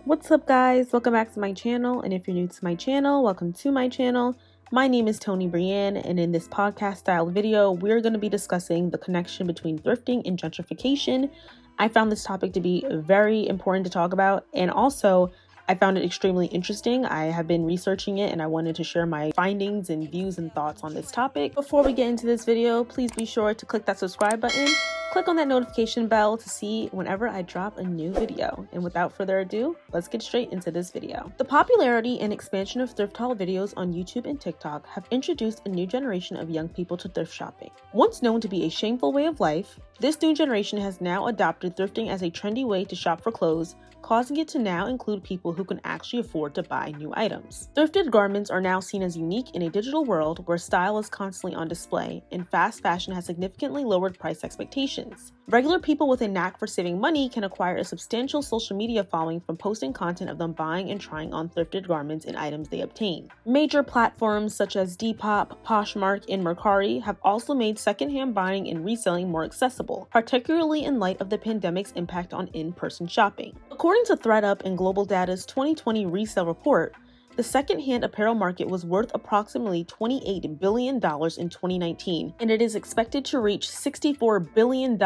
What's up guys, welcome back to my channel, and if you're new to my channel, welcome to my channel. My name is tonibryanne, and in this podcast style video, we're going to be discussing the connection between thrifting and gentrification. I found this topic to be very important to talk about, and also I found it extremely interesting. I have been researching it and I wanted to share my findings and views and thoughts on this topic. Before we get into this video, please be sure to click that subscribe button, click on that notification bell to see whenever I drop a new video. And without further ado, let's get straight into this video. The popularity and expansion of thrift haul videos on YouTube and TikTok have introduced a new generation of young people to thrift shopping. Once known to be a shameful way of life, this new generation has now adopted thrifting as a trendy way to shop for clothes, causing it to now include people who can actually afford to buy new items. Thrifted garments are now seen as unique in a digital world where style is constantly on display, and fast fashion has significantly lowered price expectations. Regular people with a knack for saving money can acquire a substantial social media following from posting content of them buying and trying on thrifted garments and items they obtain. Major platforms such as Depop, Poshmark, and Mercari have also made secondhand buying and reselling more accessible, particularly in light of the pandemic's impact on in-person shopping. According to ThredUp and Global Data's 2020 resale report, the second-hand apparel market was worth approximately $28 billion in 2019, and it is expected to reach $64 billion in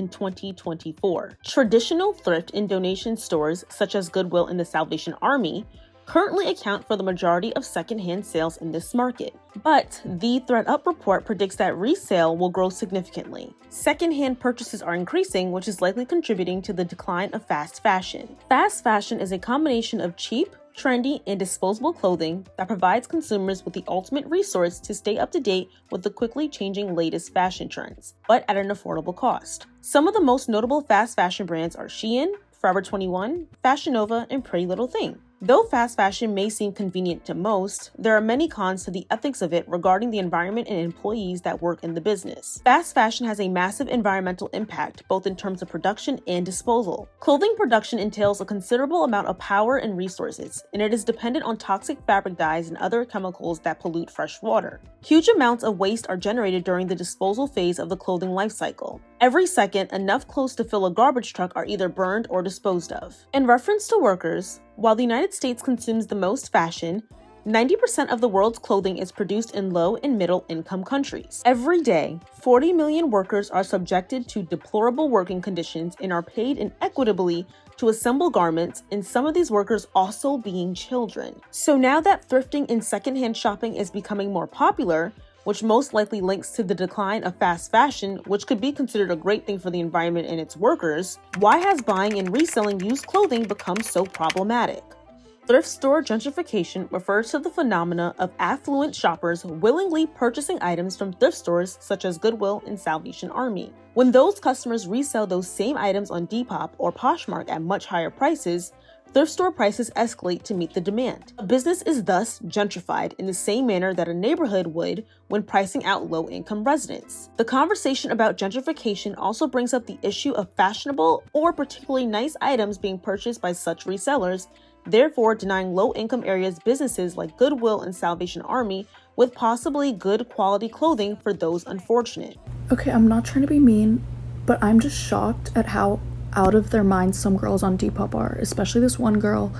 2024. Traditional thrift and donation stores, such as Goodwill and the Salvation Army, currently account for the majority of second-hand sales in this market. But the ThredUp report predicts that resale will grow significantly. Second-hand purchases are increasing, which is likely contributing to the decline of fast fashion. Fast fashion is a combination of cheap, trendy, and disposable clothing that provides consumers with the ultimate resource to stay up to date with the quickly changing latest fashion trends, but at an affordable cost. Some of the most notable fast fashion brands are Shein, Forever 21, Fashion Nova, and Pretty Little Thing. Though fast fashion may seem convenient to most, there are many cons to the ethics of it regarding the environment and employees that work in the business. Fast fashion has a massive environmental impact, both in terms of production and disposal. Clothing production entails a considerable amount of power and resources, and it is dependent on toxic fabric dyes and other chemicals that pollute fresh water. Huge amounts of waste are generated during the disposal phase of the clothing life cycle. Every second, enough clothes to fill a garbage truck are either burned or disposed of. In reference to workers, while the United States consumes the most fashion, 90% of the world's clothing is produced in low and middle income countries. Every day, 40 million workers are subjected to deplorable working conditions and are paid inequitably to assemble garments, and some of these workers also being children. So now that thrifting and secondhand shopping is becoming more popular, which most likely links to the decline of fast fashion, which could be considered a great thing for the environment and its workers, why has buying and reselling used clothing become so problematic? Thrift store gentrification refers to the phenomena of affluent shoppers willingly purchasing items from thrift stores such as Goodwill and Salvation Army. When those customers resell those same items on Depop or Poshmark at much higher prices, thrift store prices escalate to meet the demand. A business is thus gentrified in the same manner that a neighborhood would when pricing out low-income residents. The conversation about gentrification also brings up the issue of fashionable or particularly nice items being purchased by such resellers, therefore denying low-income areas businesses like Goodwill and Salvation Army with possibly good quality clothing for those unfortunate. Okay, I'm not trying to be mean, but I'm just shocked at how out of their minds some girls on Depop are, especially this one girl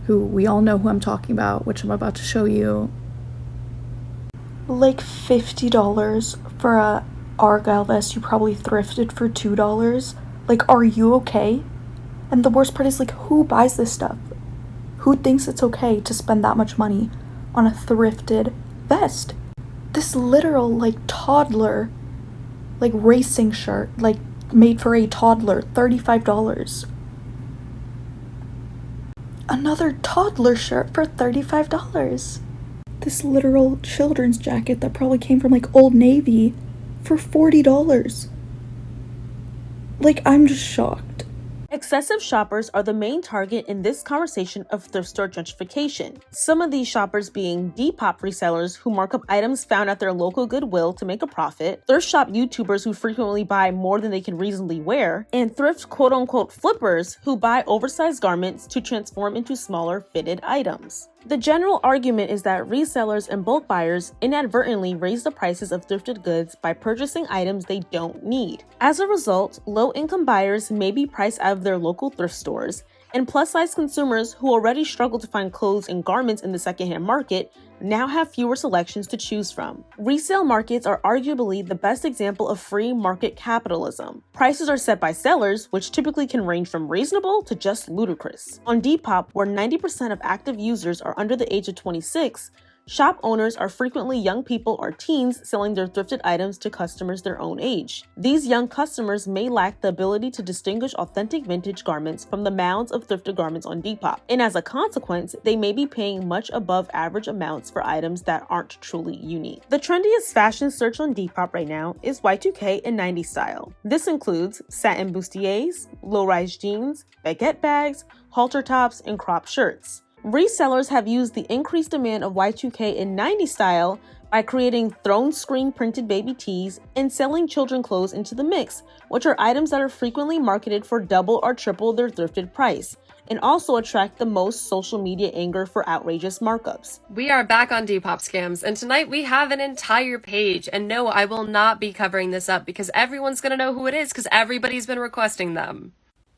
who we all know who I'm talking about, which I'm about to show you. Like $50 for a Argyle vest you probably thrifted for $2. Like, are you okay? And the worst part is, like, who buys this stuff? Who thinks it's okay to spend that much money on a thrifted vest? This literal, like, toddler, like, racing shirt, like, made for a toddler, $35. Another toddler shirt for $35. This literal children's jacket that probably came from like Old Navy for $40. Like, I'm just shocked. Excessive shoppers are the main target in this conversation of thrift store gentrification. Some of these shoppers being Depop resellers who mark up items found at their local Goodwill to make a profit, thrift shop YouTubers who frequently buy more than they can reasonably wear, and thrift quote-unquote flippers who buy oversized garments to transform into smaller fitted items. The general argument is that resellers and bulk buyers inadvertently raise the prices of thrifted goods by purchasing items they don't need. As a result, low-income buyers may be priced out of their local thrift stores, And plus-size consumers who already struggle to find clothes and garments in the secondhand market now have fewer selections to choose from. Resale markets are arguably the best example of free market capitalism. Prices are set by sellers, which typically can range from reasonable to just ludicrous. On Depop, where 90% of active users are under the age of 26, shop owners are frequently young people or teens selling their thrifted items to customers their own age. These young customers may lack the ability to distinguish authentic vintage garments from the mounds of thrifted garments on Depop, and as a consequence, they may be paying much above average amounts for items that aren't truly unique. The trendiest fashion search on Depop right now is Y2K and 90s style. This includes satin bustiers, low-rise jeans, baguette bags, halter tops, and crop shirts. Resellers have used the increased demand of Y2K in 90s style by creating throne screen printed baby tees and selling children clothes into the mix, which are items that are frequently marketed for double or triple their thrifted price, and also attract the most social media anger for outrageous markups. We are back on Depop scams, and tonight we have an entire page. And no, I will not be covering this up because everyone's gonna know who it is because everybody's been requesting them.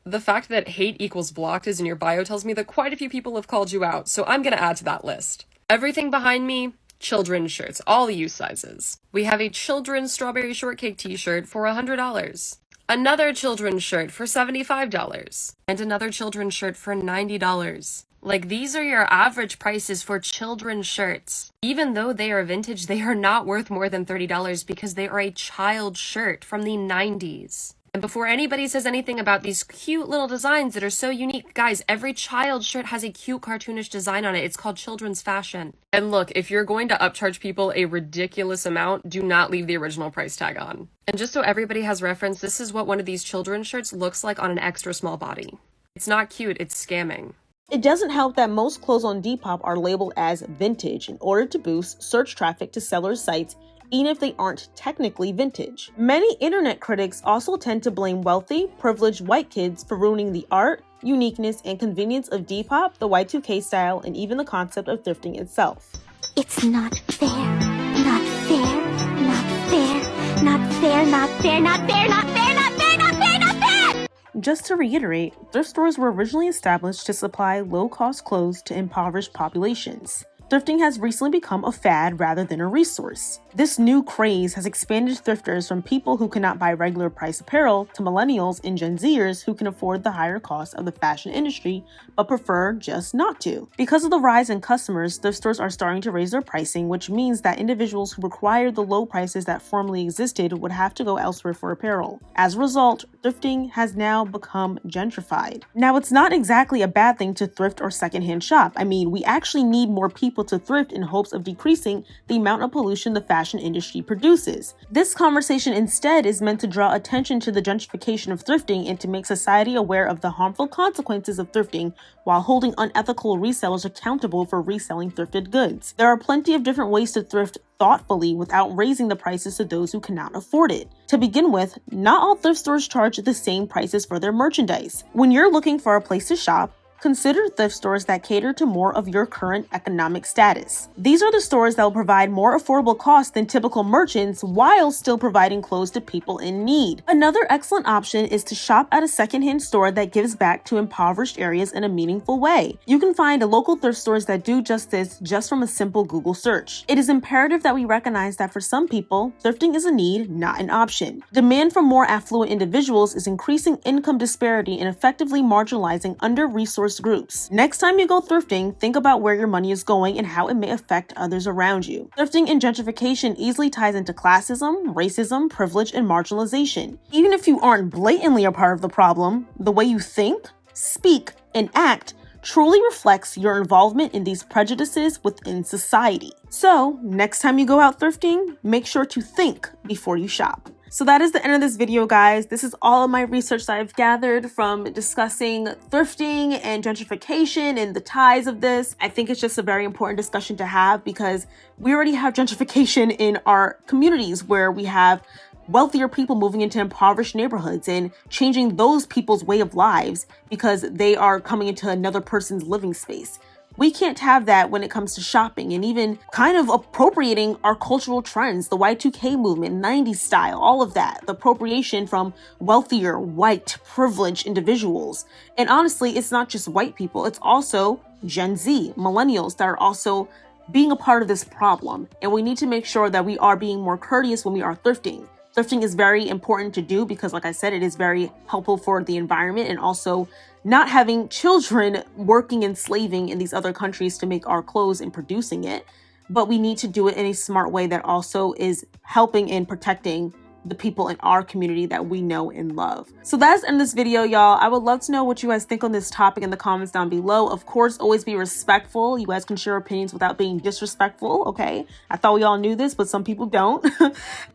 The fact that hate equals blocked is in your bio tells me that quite a few people have called you out, so I'm gonna add to that list. Everything behind me, children's shirts, all use sizes. We have a children's strawberry shortcake t-shirt for $100, another children's shirt for $75, and another children's shirt for $90. Like, these are your average prices for children's shirts. Even though they are vintage, they are not worth more than $30 because they are a child shirt from the 90s. And before anybody says anything about these cute little designs that are so unique, guys, every child shirt has a cute cartoonish design on it. It's called children's fashion. And look, if you're going to upcharge people a ridiculous amount, do not leave the original price tag on. And just so everybody has reference, this is what one of these children's shirts looks like on an extra small body. It's not cute, it's scamming. It doesn't help that most clothes on Depop are labeled as vintage in order to boost search traffic to sellers' sites, even if they aren't technically vintage. Many internet critics also tend to blame wealthy, privileged white kids for ruining the art, uniqueness, and convenience of Depop, the Y2K style, and even the concept of thrifting itself. It's not fair, not fair, not fair, not fair, not fair, not fair, not fair, not fair, not fair, not fair! Just to reiterate, thrift stores were originally established to supply low-cost clothes to impoverished populations. Thrifting has recently become a fad rather than a resource. This new craze has expanded thrifters from people who cannot buy regular price apparel to millennials and Gen Zers who can afford the higher costs of the fashion industry but prefer just not to. Because of the rise in customers, thrift stores are starting to raise their pricing, which means that individuals who required the low prices that formerly existed would have to go elsewhere for apparel. As a result, thrifting has now become gentrified. Now, it's not exactly a bad thing to thrift or secondhand shop. I mean, we actually need more people to thrift in hopes of decreasing the amount of pollution the fashion industry produces. This conversation instead is meant to draw attention to the gentrification of thrifting and to make society aware of the harmful consequences of thrifting while holding unethical resellers accountable for reselling thrifted goods. There are plenty of different ways to thrift thoughtfully without raising the prices to those who cannot afford it. To begin with, not all thrift stores charge the same prices for their merchandise. When you're looking for a place to shop, consider thrift stores that cater to more of your current economic status. These are the stores that will provide more affordable costs than typical merchants while still providing clothes to people in need. Another excellent option is to shop at a secondhand store that gives back to impoverished areas in a meaningful way. You can find local thrift stores that do just this just from a simple Google search. It is imperative that we recognize that for some people, thrifting is a need, not an option. Demand from more affluent individuals is increasing income disparity and effectively marginalizing under-resourced groups. Next time you go thrifting, think about where your money is going and how it may affect others around you. Thrifting and gentrification easily ties into classism, racism, privilege, and marginalization. Even if you aren't blatantly a part of the problem, the way you think, speak, and act truly reflects your involvement in these prejudices within society. So, next time you go out thrifting, make sure to think before you shop. So that is the end of this video, guys. This is all of my research that I've gathered from discussing thrifting and gentrification and the ties of this. I think it's just a very important discussion to have because we already have gentrification in our communities where we have wealthier people moving into impoverished neighborhoods and changing those people's way of lives because they are coming into another person's living space. We can't have that when it comes to shopping and even kind of appropriating our cultural trends, the Y2K movement, 90s style, all of that, the appropriation from wealthier, white, privileged individuals. And honestly, it's not just white people, it's also Gen Z, millennials that are also being a part of this problem. And we need to make sure that we are being more courteous when we are thrifting. Thrifting is very important to do because, like I said, it is very helpful for the environment, and also not having children working and slaving in these other countries to make our clothes and producing it. But we need to do it in a smart way that also is helping and protecting the people in our community that we know and love. So that's in this video, y'all. I would love to know what you guys think on this topic in the comments down below. Of course, always be respectful. You guys can share opinions without being disrespectful, okay? I thought we all knew this, but some people don't.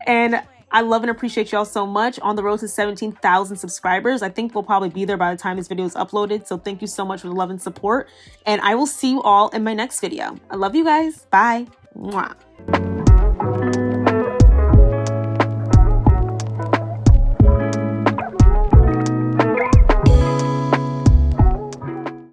And I love and appreciate y'all so much. On the road to 17,000 subscribers. I think we'll probably be there by the time this video is uploaded. So thank you so much for the love and support. And I will see you all in my next video. I love you guys. Bye. Mwah.